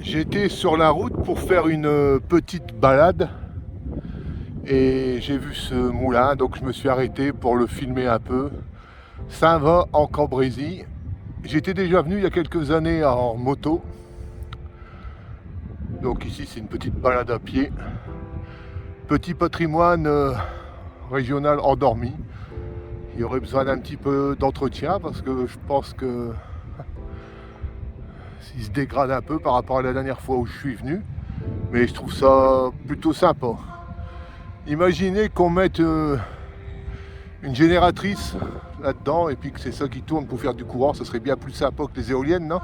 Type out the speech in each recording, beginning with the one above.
J'étais sur la route pour faire une petite balade et j'ai vu ce moulin, donc je me suis arrêté pour le filmer un peu. Ça va en Cambrésis. J'étais déjà venu il y a quelques années en moto. Donc ici c'est une petite balade à pied. Petit patrimoine régional endormi. Il y aurait besoin d'un petit peu d'entretien parce que je pense que il se dégrade un peu par rapport à la dernière fois où je suis venu. Mais je trouve ça plutôt sympa. Imaginez qu'on mette une génératrice là-dedans et puis que c'est ça qui tourne pour faire du courant, ça serait bien plus sympa que les éoliennes, non?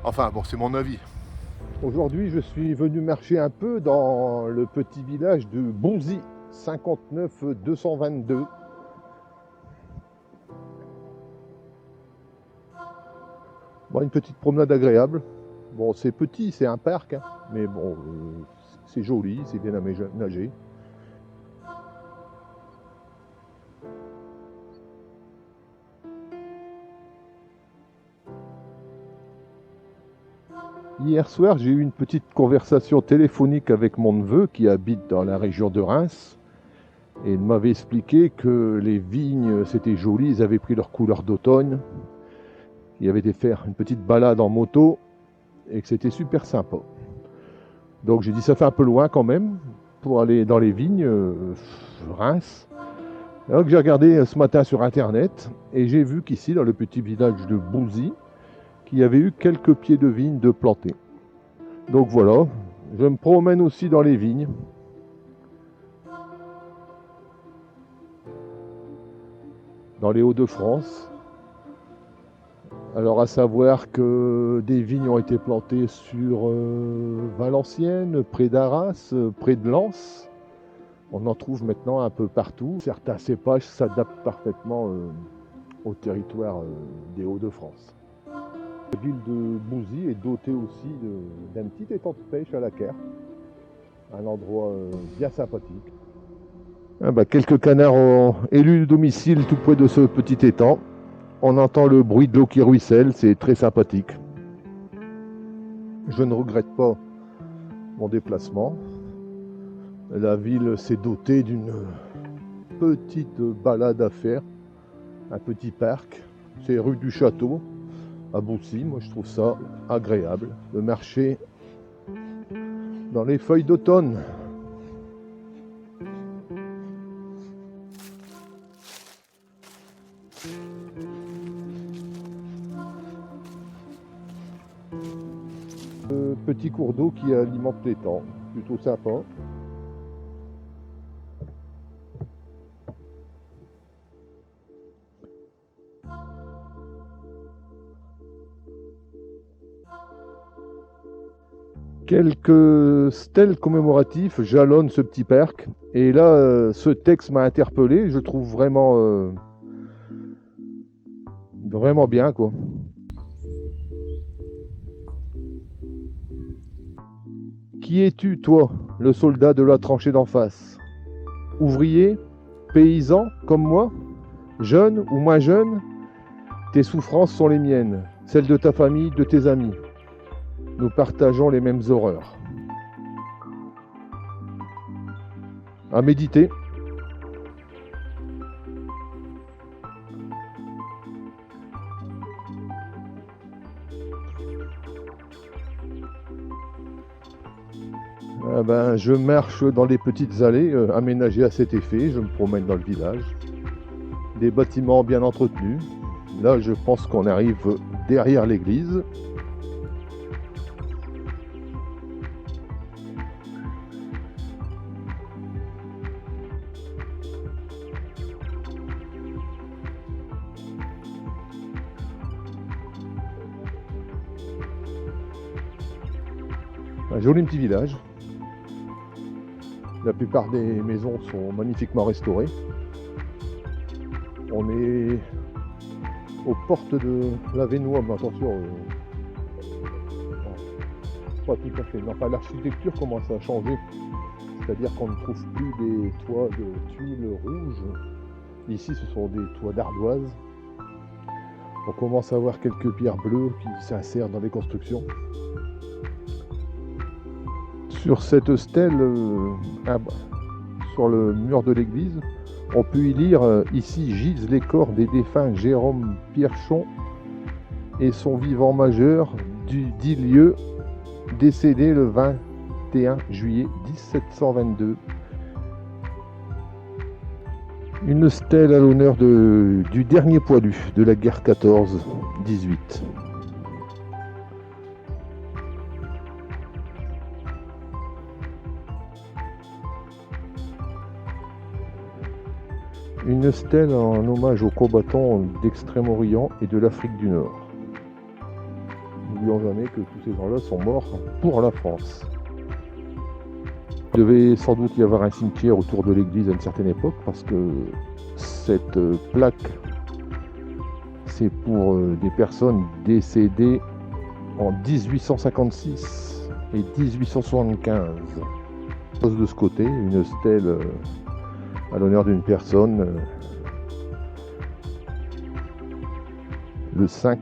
Enfin bon, c'est mon avis. Aujourd'hui, je suis venu marcher un peu dans le petit village de Bonzy, 59 222. Bon, une petite promenade agréable. Bon, c'est petit, c'est un parc, hein, mais bon, c'est joli, c'est bien aménagé. Hier soir, j'ai eu une petite conversation téléphonique avec mon neveu qui habite dans la région de Reims. Et il m'avait expliqué que les vignes, c'était joli, ils avaient pris leur couleur d'automne. Il avait été faire une petite balade en moto et que c'était super sympa. Donc j'ai dit ça fait un peu loin quand même pour aller dans les vignes, Reims. Donc j'ai regardé ce matin sur internet et j'ai vu qu'ici, dans le petit village de Bouzy, qu'il y avait eu quelques pieds de vignes de plantés. Donc voilà, je me promène aussi dans les vignes. Dans les Hauts-de-France. Alors à savoir que des vignes ont été plantées sur Valenciennes, près d'Arras, près de Lens. On en trouve maintenant un peu partout. Certains cépages s'adaptent parfaitement au territoire des Hauts-de-France. La ville de Bouzy est dotée aussi d'un petit étang de pêche à la Caire. Un endroit bien sympathique. Ah bah, quelques canards ont élu le domicile tout près de ce petit étang. On entend le bruit de l'eau qui ruisselle, c'est très sympathique. Je ne regrette pas mon déplacement. La ville s'est dotée d'une petite balade à faire, un petit parc. C'est rue du Château, à Boussy. Moi, je trouve ça agréable de marcher dans les feuilles d'automne. Petit cours d'eau qui alimente l'étang, plutôt sympa. Quelques stèles commémoratifs jalonnent ce petit parc. Et là, ce texte m'a interpellé. Je trouve vraiment bien, quoi. Qui es-tu, toi, le soldat de la tranchée d'en face? Ouvrier, paysan, comme moi? Jeune ou moins jeune? Tes souffrances sont les miennes, celles de ta famille, de tes amis. Nous partageons les mêmes horreurs. À méditer. Ah ben, je marche dans les petites allées aménagées à cet effet, je me promène dans le village. Des bâtiments bien entretenus. Là, je pense qu'on arrive derrière l'église. Un joli petit village. La plupart des maisons sont magnifiquement restaurées. On est aux portes de la Vénois, mais attention, pas tout à fait. Enfin, l'architecture commence à changer. C'est-à-dire qu'on ne trouve plus des toits de tuiles rouges. Ici, ce sont des toits d'ardoise. On commence à voir quelques pierres bleues qui s'insèrent dans les constructions. Sur cette stèle, sur le mur de l'église, on peut y lire ici gisent les corps des défunts Jérôme Pierchon et son vivant majeur du dit lieu, décédé le 21 juillet 1722. Une stèle à l'honneur du dernier poilu de la guerre 14-18. Une stèle en hommage aux combattants d'Extrême-Orient et de l'Afrique du Nord. N'oublions jamais que tous ces gens-là sont morts pour la France. Il devait sans doute y avoir un cimetière autour de l'église à une certaine époque, parce que cette plaque, c'est pour des personnes décédées en 1856 et 1875. De ce côté, une stèle à l'honneur d'une personne le 5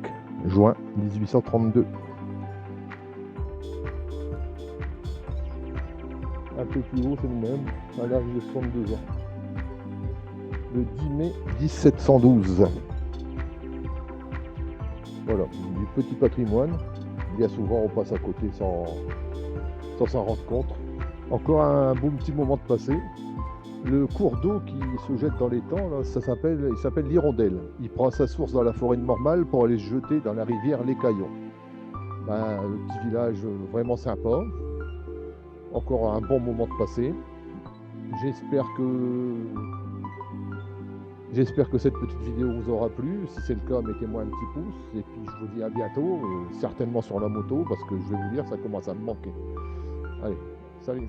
juin 1832. Un peu plus haut, c'est le même, à l'âge de 62 ans. Le 10 mai 1712. Voilà, du petit patrimoine. Bien souvent, on passe à côté sans s'en rendre compte. Encore un beau petit moment de passé. Le cours d'eau qui se jette dans l'étang, il s'appelle l'Hirondelle. Il prend sa source dans la forêt de Mormal pour aller se jeter dans la rivière Les Caillons. Le petit village vraiment sympa. Encore un bon moment de passé. J'espère que cette petite vidéo vous aura plu. Si c'est le cas, mettez-moi un petit pouce. Et puis je vous dis à bientôt, certainement sur la moto, parce que je vais vous dire, ça commence à me manquer. Allez, salut!